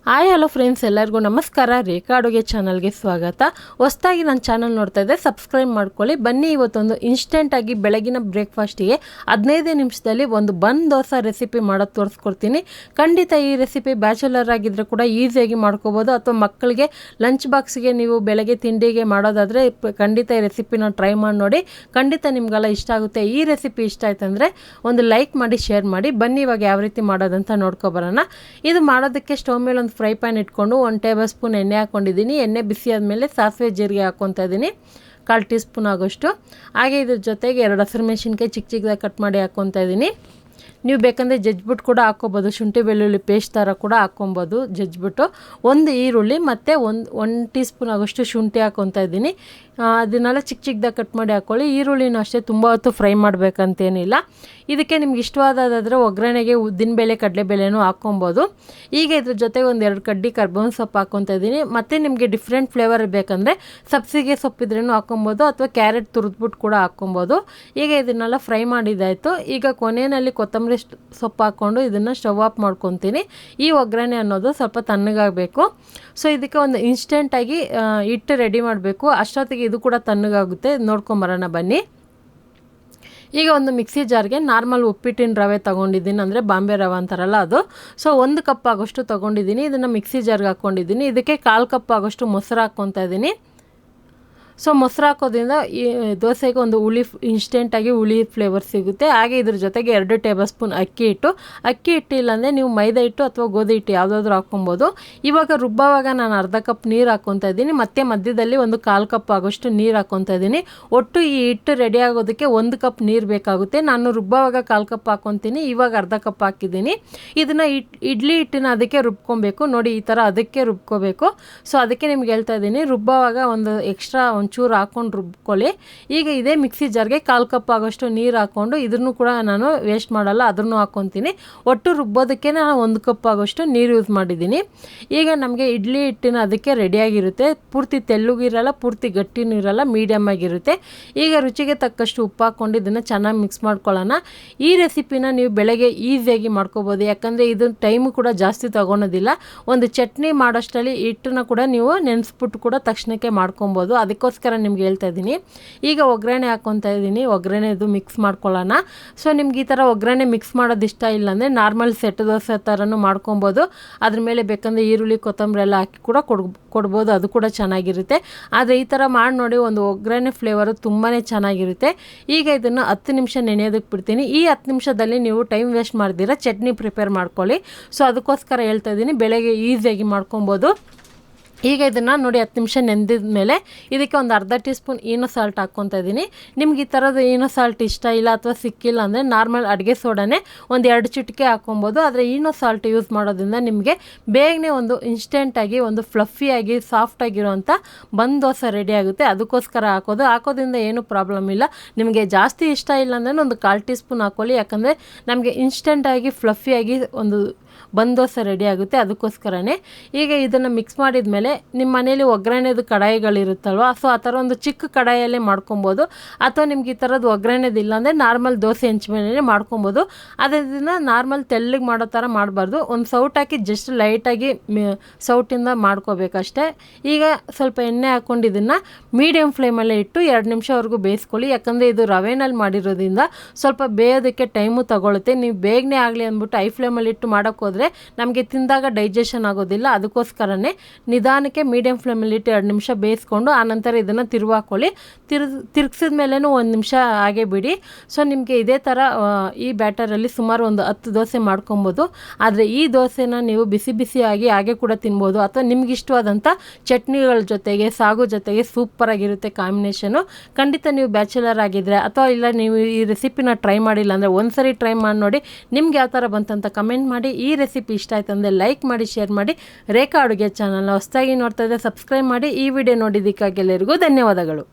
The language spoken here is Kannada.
ಹಾಯ್ ಹಲೋ ಫ್ರೆಂಡ್ಸ್, ಎಲ್ಲರಿಗೂ ನಮಸ್ಕಾರ. ರೇಖಾ ಅಡುಗೆ ಚಾನಲ್ಗೆ ಸ್ವಾಗತ. ಹೊಸದಾಗಿ ನನ್ನ ಚಾನಲ್ ನೋಡ್ತಾ ಇದ್ದೆ, ಸಬ್ಸ್ಕ್ರೈಬ್ ಮಾಡ್ಕೊಳ್ಳಿ. ಬನ್ನಿ, ಇವತ್ತೊಂದು ಇನ್ಸ್ಟೆಂಟಾಗಿ ಬೆಳಗಿನ ಬ್ರೇಕ್ಫಾಸ್ಟಿಗೆ 15 ನಿಮಿಷದಲ್ಲಿ ಒಂದು ಬನ್ ದೋಸೆ ರೆಸಿಪಿ ಮಾಡೋದು ತೋರಿಸ್ಕೊಡ್ತೀನಿ. ಖಂಡಿತ ಈ ರೆಸಿಪಿ ಬ್ಯಾಚುಲರ್ ಆಗಿದ್ದರೆ ಕೂಡ ಈಸಿಯಾಗಿ ಮಾಡ್ಕೋಬೋದು, ಅಥವಾ ಮಕ್ಕಳಿಗೆ ಲಂಚ್ ಬಾಕ್ಸಿಗೆ ನೀವು ಬೆಳಗ್ಗೆ ತಿಂಡಿಗೆ ಮಾಡೋದಾದರೆ ಖಂಡಿತ ಈ ರೆಸಿಪಿನ ಟ್ರೈ ಮಾಡಿ ನೋಡಿ. ಖಂಡಿತ ನಿಮಗೆಲ್ಲ ಇಷ್ಟ ಆಗುತ್ತೆ. ಈ ರೆಸಿಪಿ ಇಷ್ಟ ಆಯ್ತಂದರೆ ಒಂದು ಲೈಕ್ ಮಾಡಿ, ಶೇರ್ ಮಾಡಿ. ಬನ್ನಿ, ಇವಾಗ ಯಾವ ರೀತಿ ಮಾಡೋದಂತ ನೋಡ್ಕೊಬರೋಣ. ಇದು ಮಾಡೋದಕ್ಕೆ ಸ್ಟವ್ ಮೇಲೆ ಒಂದು ಫ್ರೈ ಪ್ಯಾನ್ ಇಟ್ಕೊಂಡು 1 ಟೇಬಲ್ ಸ್ಪೂನ್ ಎಣ್ಣೆ ಹಾಕ್ಕೊಂಡಿದ್ದೀನಿ. ಎಣ್ಣೆ ಬಿಸಿ ಆದಮೇಲೆ ಸಾಸಿವೆ ಜೀರಿಗೆ ಹಾಕ್ಕೊತಾ ಇದ್ದೀನಿ, 1/4 ಟೀ ಸ್ಪೂನ್ ಆಗೋಷ್ಟು. ಹಾಗೆ ಇದ್ರ ಜೊತೆಗೆ 2 ಹಸಿರು ಮೆಣಸಿನ್ಕಾಯಿ ಚಿಕ್ಕ ಚಿಕ್ಕದಾಗಿ ಕಟ್ ಮಾಡಿ ಹಾಕ್ಕೊತಾ ಇದ್ದೀನಿ. ನೀವು ಬೇಕಂದರೆ ಜಜ್ಜಿಬಿಟ್ಟು ಕೂಡ ಹಾಕ್ಕೊಬೋದು, ಶುಂಠಿ ಬೆಳ್ಳುಳ್ಳಿ ಪೇಸ್ಟ್ ಥರ ಕೂಡ ಹಾಕ್ಕೊಬೋದು ಜಜ್ಜಿಬಿಟ್ಟು. 1 ಈರುಳ್ಳಿ ಮತ್ತು 1 ಟೀ ಸ್ಪೂನ್ ಆಗೋಷ್ಟು ಶುಂಠಿ ಹಾಕ್ಕೊತಾ ಇದ್ದೀನಿ. ಅದನ್ನೆಲ್ಲ ಚಿಕ್ಕ ಚಿಕ್ಕದಾಗಿ ಕಟ್ ಮಾಡಿ ಹಾಕ್ಕೊಳ್ಳಿ. ಈರುಳ್ಳಿನೂ ಅಷ್ಟೇ ತುಂಬ ಹೊತ್ತು ಫ್ರೈ ಮಾಡಬೇಕಂತೇನಿಲ್ಲ. ಇದಕ್ಕೆ ನಿಮ್ಗೆ ಇಷ್ಟವಾದಾದರೆ ಒಗ್ಗರಣೆಗೆ ಉದ್ದಿನಬೇಳೆ ಕಡಲೆಬೇಳೆನೂ ಹಾಕ್ಕೊಬೋದು. ಈಗ ಇದ್ರ ಜೊತೆಗೆ 1-2 ಕಡ್ಡಿ ಕರ್ಬೇವಿನ ಸೊಪ್ಪು ಹಾಕ್ಕೊತಾ ಇದ್ದೀನಿ. ಮತ್ತು ನಿಮಗೆ ಡಿಫ್ರೆಂಟ್ ಫ್ಲೇವರ್ ಬೇಕಂದರೆ ಸಬ್ಸಿಗೆ ಸೊಪ್ಪಿದ್ರೂ ಹಾಕ್ಕೊಬೋದು, ಅಥವಾ ಕ್ಯಾರೆಟ್ ತುರಿದ್ಬಿಟ್ಟು ಕೂಡ ಹಾಕ್ಕೊಬೋದು. ಈಗ ಇದನ್ನೆಲ್ಲ ಫ್ರೈ ಮಾಡಿದ್ದಾಯಿತು. ಈಗ ಕೊನೆಯಲ್ಲಿ ಕೊತ್ತಂಬರಿ ಸೊಪ್ಪು ಹಾಕ್ಕೊಂಡು ಇದನ್ನು ಸ್ಟವ್ ಆಫ್ ಮಾಡ್ಕೊತೀನಿ. ಈ ಒಗ್ಗರಣೆ ಅನ್ನೋದು ಸ್ವಲ್ಪ ತಣ್ಣಗಾಗಬೇಕು. ಸೊ ಇದಕ್ಕೆ ಒಂದು ಇನ್ಸ್ಟೆಂಟಾಗಿ ಹಿಟ್ಟು ರೆಡಿ ಮಾಡಬೇಕು. ಅಷ್ಟೊತ್ತಿಗೆ ಇದು ಕೂಡ ತಣ್ಣಗಾಗುತ್ತೆ, ನೋಡ್ಕೊಂಬರೋಣ ಬನ್ನಿ. ಈಗ ಒಂದು ಮಿಕ್ಸಿ ಜಾರ್ಗೆ ನಾರ್ಮಲ್ ಉಪ್ಪಿಟ್ಟಿನ ರವೆ ತೊಗೊಂಡಿದ್ದೀನಿ, ಅಂದರೆ ಬಾಂಬೆ ರವೆ ಅಂತಾರಲ್ಲ ಅದು. ಸೊ 1 ಕಪ್ ಆಗೋಷ್ಟು ತೊಗೊಂಡಿದ್ದೀನಿ. ಇದನ್ನು ಮಿಕ್ಸಿ ಜಾರ್ಗೆ ಹಾಕ್ಕೊಂಡಿದ್ದೀನಿ. ಇದಕ್ಕೆ 1/4 ಕಪ್ ಆಗೋಷ್ಟು ಮೊಸರು ಹಾಕ್ಕೊತಾ ಇದ್ದೀನಿ. ಸೊ ಮೊಸರು ಹಾಕೋದ್ರಿಂದ ಈ ದೋಸೆಗೆ ಒಂದು ಇನ್ಸ್ಟೆಂಟಾಗಿ ಹುಳಿ ಫ್ಲೇವರ್ ಸಿಗುತ್ತೆ. ಹಾಗೆ ಇದ್ರ ಜೊತೆಗೆ 2 ಟೇಬಲ್ ಸ್ಪೂನ್ ಅಕ್ಕಿ ಹಿಟ್ಟು ಇಲ್ಲಾಂದರೆ ನೀವು ಮೈದಾ ಹಿಟ್ಟು ಅಥವಾ ಗೋಧಿ ಹಿಟ್ಟು ಯಾವುದಾದ್ರೂ ಹಾಕ್ಕೊಬೋದು. ಇವಾಗ ರುಬ್ಬವಾಗ ನಾನು 1/2 ಕಪ್ ನೀರು ಹಾಕ್ಕೊತಾ ಇದ್ದೀನಿ. ಮತ್ತು ಮಧ್ಯದಲ್ಲಿ 1/4 ಕಪ್ ಆಗೋಷ್ಟು ನೀರು ಹಾಕ್ಕೊತಾ ಇದ್ದೀನಿ. ಒಟ್ಟು ಈ ಹಿಟ್ಟು ರೆಡಿ ಆಗೋದಕ್ಕೆ 1 ಕಪ್ ನೀರು ಬೇಕಾಗುತ್ತೆ. ನಾನು ರುಬ್ಬವಾಗ 1/4 ಕಪ್ ಹಾಕ್ಕೊತೀನಿ, ಇವಾಗ 1/2 ಕಪ್ ಹಾಕಿದ್ದೀನಿ. ಇದನ್ನು ಇಡ್ಲಿ ಹಿಟ್ಟಿನ ಅದಕ್ಕೆ ರುಬ್ಕೊಬೇಕು ನೋಡಿ, ಈ ಥರ ಅದಕ್ಕೆ ರುಬ್ಕೋಬೇಕು. ಸೊ ಅದಕ್ಕೆ ನಿಮ್ಗೆ ಹೇಳ್ತಾ ಇದ್ದೀನಿ, ರುಬ್ಬವಾಗ ಒಂದು ಎಕ್ಸ್ಟ್ರಾ ಒಂಚೂರು ಹಾಕ್ಕೊಂಡು ರುಬ್ಕೊಳ್ಳಿ. ಈಗ ಇದೇ ಮಿಕ್ಸಿ ಜಾರ್ಗೆ 1/4 ಕಪ್ ಆಗೋಷ್ಟು ನೀರು ಹಾಕ್ಕೊಂಡು ಇದನ್ನು ಕೂಡ ನಾನು ವೇಸ್ಟ್ ಮಾಡಲ್ಲ, ಅದನ್ನು ಹಾಕ್ಕೊತೀನಿ. ಒಟ್ಟು ರುಬ್ಬೋದಕ್ಕೆ ನಾನು 1 ಕಪ್ ಆಗೋಷ್ಟು ನೀರು ಯೂಸ್ ಮಾಡಿದ್ದೀನಿ. ಈಗ ನಮಗೆ ಇಡ್ಲಿ ಹಿಟ್ಟಿನ ಅದಕ್ಕೆ ರೆಡಿಯಾಗಿರುತ್ತೆ. ಪೂರ್ತಿ ತೆಳ್ಳಗಿರಲ್ಲ, ಪೂರ್ತಿ ಗಟ್ಟಿನೂ ಇರಲ್ಲ, ಮೀಡಿಯಮ್ ಆಗಿರುತ್ತೆ. ಈಗ ರುಚಿಗೆ ತಕ್ಕಷ್ಟು ಉಪ್ಪು ಹಾಕ್ಕೊಂಡು ಇದನ್ನು ಚೆನ್ನಾಗಿ ಮಿಕ್ಸ್ ಮಾಡ್ಕೊಳ್ಳೋಣ. ಈ ರೆಸಿಪಿನ ನೀವು ಬೆಳಗ್ಗೆ ಈಸಿಯಾಗಿ ಮಾಡ್ಕೋಬೋದು, ಯಾಕಂದರೆ ಇದು ಟೈಮು ಕೂಡ ಜಾಸ್ತಿ ತೊಗೊಳೋದಿಲ್ಲ. ಒಂದು ಚಟ್ನಿ ಮಾಡೋಷ್ಟರಲ್ಲಿ ಹಿಟ್ಟನ್ನ ಕೂಡ ನೀವು ನೆನೆಸ್ಬಿಟ್ಟು ಕೂಡ ತಕ್ಷಣಕ್ಕೆ ಮಾಡ್ಕೊಬೋದು. ಅದಕ್ಕೋಸ್ಕರ ನಿಮ್ಗೆ ಹೇಳ್ತಾ ಇದ್ದೀನಿ. ಈಗ ಒಗ್ಗರಣೆ ಹಾಕ್ಕೊತಾ ಇದ್ದೀನಿ. ಒಗ್ಗರಣೆದು ಮಿಕ್ಸ್ ಮಾಡ್ಕೊಳ್ಳೋಣ. ಸೊ ನಿಮ್ಗೆ ಈ ಥರ ಒಗ್ಗರಣೆ ಮಿಕ್ಸ್ ಮಾಡೋದು ಇಷ್ಟ ಇಲ್ಲ ಅಂದರೆ ನಾರ್ಮಲ್ ಸೆಟ್ ದೋಸೆ ಥರನೂ ಮಾಡ್ಕೊಬೋದು. ಅದ್ರ ಮೇಲೆ ಬೇಕಂದರೆ ಈರುಳ್ಳಿ ಕೊತ್ತಂಬರಿ ಎಲ್ಲ ಹಾಕಿ ಕೂಡ ಕೊಡ್ಬೋದು, ಅದು ಕೂಡ ಚೆನ್ನಾಗಿರುತ್ತೆ. ಆದರೆ ಈ ಥರ ಮಾಡಿ ನೋಡಿ, ಒಂದು ಒಗ್ಗರಣೆ ಫ್ಲೇವರು ತುಂಬಾ ಚೆನ್ನಾಗಿರುತ್ತೆ. ಈಗ ಇದನ್ನು 10 ನಿಮಿಷ ನೆನೆಯೋದಕ್ಕೆ ಬಿಡ್ತೀನಿ. ಈ 10 ನಿಮಿಷದಲ್ಲಿ ನೀವು ಟೈಮ್ ವೇಸ್ಟ್ ಮಾಡ್ದಿರ ಚಟ್ನಿ ಪ್ರಿಪೇರ್ ಮಾಡ್ಕೊಳ್ಳಿ. ಸೊ ಅದಕ್ಕೋಸ್ಕರ ಹೇಳ್ತಾ ಇದ್ದೀನಿ, ಬೆಳಗ್ಗೆ ಈಸಿಯಾಗಿ ಮಾಡ್ಕೊಬೋದು. ಈಗ ಇದನ್ನು ನೋಡಿ 10 ನಿಮಿಷ ನೆಂದಿದ ಮೇಲೆ ಇದಕ್ಕೆ ಒಂದು 1/2 ಟೀ ಸ್ಪೂನ್ ಈನೋ ಸಾಲ್ಟ್ ಹಾಕ್ಕೊತಾ ಇದ್ದೀನಿ. ನಿಮ್ಗೆ ಈ ಥರದ್ದು ಈನೋ ಸಾಲ್ಟ್ ಇಷ್ಟ ಇಲ್ಲ ಅಥವಾ ಸಿಕ್ಕಿಲ್ಲ ಅಂದರೆ ನಾರ್ಮಲ್ ಅಡುಗೆ ಸೋಡಾನೇ ಒಂದು 2 ಚಿಟಿಕೆ ಹಾಕ್ಕೊಬೋದು. ಆದರೆ ಈನೋ ಸಾಲ್ಟ್ ಯೂಸ್ ಮಾಡೋದ್ರಿಂದ ನಿಮಗೆ ಬೇಗನೆ ಒಂದು ಇನ್ಸ್ಟೆಂಟಾಗಿ ಒಂದು ಫ್ಲಫಿಯಾಗಿ ಸಾಫ್ಟಾಗಿರುವಂಥ ಬನ್ ದೋಸೆ ರೆಡಿ ಆಗುತ್ತೆ. ಅದಕ್ಕೋಸ್ಕರ ಹಾಕೋದ್ರಿಂದ ಏನೂ ಪ್ರಾಬ್ಲಮ್ ಇಲ್ಲ. ನಿಮಗೆ ಜಾಸ್ತಿ ಇಷ್ಟ ಇಲ್ಲ ಅಂದರೆ ಒಂದು 1/4 ಟೀ ಸ್ಪೂನ್ ಹಾಕ್ಕೊಳ್ಳಿ, ಯಾಕಂದರೆ ನಮಗೆ ಇನ್ಸ್ಟೆಂಟಾಗಿ ಫ್ಲಫಿಯಾಗಿ ಒಂದು ಬನ್ ದೋಸೆ ರೆಡಿ ಆಗುತ್ತೆ, ಅದಕ್ಕೋಸ್ಕರನೇ. ಈಗ ಇದನ್ನು ಮಿಕ್ಸ್ ಮಾಡಿದ ಮೇಲೆ ನಿಮ್ಮ ಮನೇಲಿ ಒಗ್ಗರಣೆದು ಕಡಾಯಿಗಳಿರುತ್ತಲ್ವ, ಸೊ ಆ ಥರ ಒಂದು ಚಿಕ್ಕ ಕಡಾಯಲ್ಲೇ ಮಾಡ್ಕೊಬೋದು. ಅಥವಾ ನಿಮ್ಗೆ ಈ ಥರದ್ದು ಒಗ್ಗರಣೆದು ಇಲ್ಲ ಅಂದರೆ ನಾರ್ಮಲ್ ದೋಸೆ ಹೆಂಚು ಮೇಲೆ ಮಾಡ್ಕೊಬೋದು. ಅದರಿಂದ ನಾರ್ಮಲ್ ತೆಳ್ಳಗೆ ಮಾಡೋ ಥರ ಮಾಡಬಾರ್ದು. ಒಂದು ಸೌಟ್ ಹಾಕಿ ಜಸ್ಟ್ ಲೈಟಾಗಿ ಸೌಟಿಂದ ಮಾಡ್ಕೋಬೇಕಷ್ಟೇ. ಈಗ ಸ್ವಲ್ಪ ಎಣ್ಣೆ ಹಾಕ್ಕೊಂಡು ಇದನ್ನು ಮೀಡಿಯಮ್ ಫ್ಲೇಮಲ್ಲೇ ಇಟ್ಟು 2 ನಿಮಿಷವರೆಗೂ ಬೇಯಿಸ್ಕೊಳ್ಳಿ. ಯಾಕಂದರೆ ಇದು ರವೆನಲ್ಲಿ ಮಾಡಿರೋದ್ರಿಂದ ಸ್ವಲ್ಪ ಬೇಯೋದಕ್ಕೆ ಟೈಮು ತಗೊಳುತ್ತೆ. ನೀವು ಬೇಗನೆ ಆಗಲಿ ಅಂದ್ಬಿಟ್ಟು ಹೈ ಫ್ಲೇಮಲ್ಲಿ ಇಟ್ಟು ಮಾಡೋಕ್ಕೋದ್ರೆ ನಮಗೆ ತಿಂದಾಗ ಡೈಜೆಷನ್ ಆಗೋದಿಲ್ಲ. ಅದಕ್ಕೋಸ್ಕರನೇ ನಿಧಾನಕ್ಕೆ ಮೀಡಿಯಮ್ ಫ್ಲೇಮಲ್ಲಿ ಇಟ್ಟು 2 ನಿಮಿಷ ಬೇಯಿಸ್ಕೊಂಡು ಆನಂತರ ಇದನ್ನು ತಿರುವಾಕೊಳ್ಳಿ. ತಿರುಗಿಸಿದ ಮೇಲೂ 1 ನಿಮಿಷ ಹಾಗೆ ಬಿಡಿ. ಸೊ ನಿಮಗೆ ಇದೇ ಥರ ಈ ಬ್ಯಾಟರಲ್ಲಿ ಸುಮಾರು ಒಂದು 10 ದೋಸೆ ಮಾಡ್ಕೊಬೋದು. ಆದರೆ ಈ ದೋಸೆನ ನೀವು ಬಿಸಿ ಬಿಸಿಯಾಗಿ ಹಾಗೆ ಕೂಡ ತಿನ್ಬೋದು, ಅಥವಾ ನಿಮ್ಗೆ ಇಷ್ಟವಾದಂಥ ಚಟ್ನಿಗಳ ಜೊತೆಗೆ ಸಾಗು ಜೊತೆಗೆ ಸೂಪರಾಗಿರುತ್ತೆ ಕಾಂಬಿನೇಷನು. ಖಂಡಿತ ನೀವು ಬ್ಯಾಚುಲರ್ ಆಗಿದ್ದರೆ ಅಥವಾ ಇಲ್ಲ ನೀವು ಈ ರೆಸಿಪಿನ ಟ್ರೈ ಮಾಡಿಲ್ಲ ಅಂದರೆ ಒಂದ್ಸರಿ ಟ್ರೈ ಮಾಡಿ ನೋಡಿ. ನಿಮ್ಗೆ ಯಾವ ಥರ ಬಂತಂತ ಕಮೆಂಟ್ ಮಾಡಿ. ಈ ರೆಸಿಪಿ ಇಷ್ಟ ಆಯ್ತು ಅಂದರೆ ಲೈಕ್ ಮಾಡಿ, ಶೇರ್ ಮಾಡಿ. ರೇಖಾ ಅಡುಗೆ ಚಾನಲ್ನ ಹೊಸದಾಗಿ ನೋಡ್ತಾ ಇದ್ದರೆ ಸಬ್ಸ್ಕ್ರೈಬ್ ಮಾಡಿ. ಈ ವಿಡಿಯೋ ನೋಡಿದ್ದಕ್ಕಾಗಿ ಎಲ್ಲರಿಗೂ ಧನ್ಯವಾದಗಳು.